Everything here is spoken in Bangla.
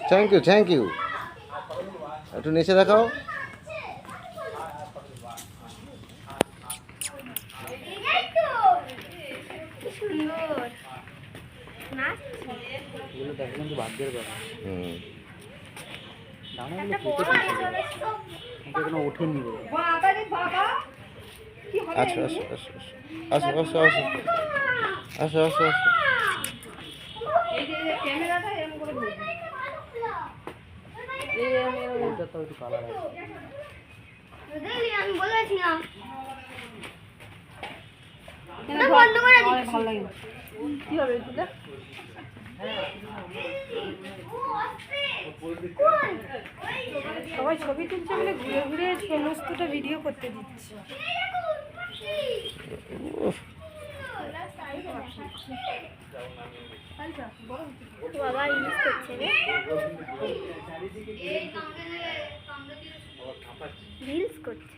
থ্যাংক ইউ একটু নিচে দেখাও। ওঠেনি। আসো আসো আসো আসো আসো আসো আসো আসো আসো। আমি বলেছিলাম ভালো লাগে কি হবে এটা? সবাই ছবি তুলছে বলে ঘুরে ঘুরে সমস্তটা ভিডিও করতে দিচ্ছে। বাবা ইউজ করছে রিলস করছে।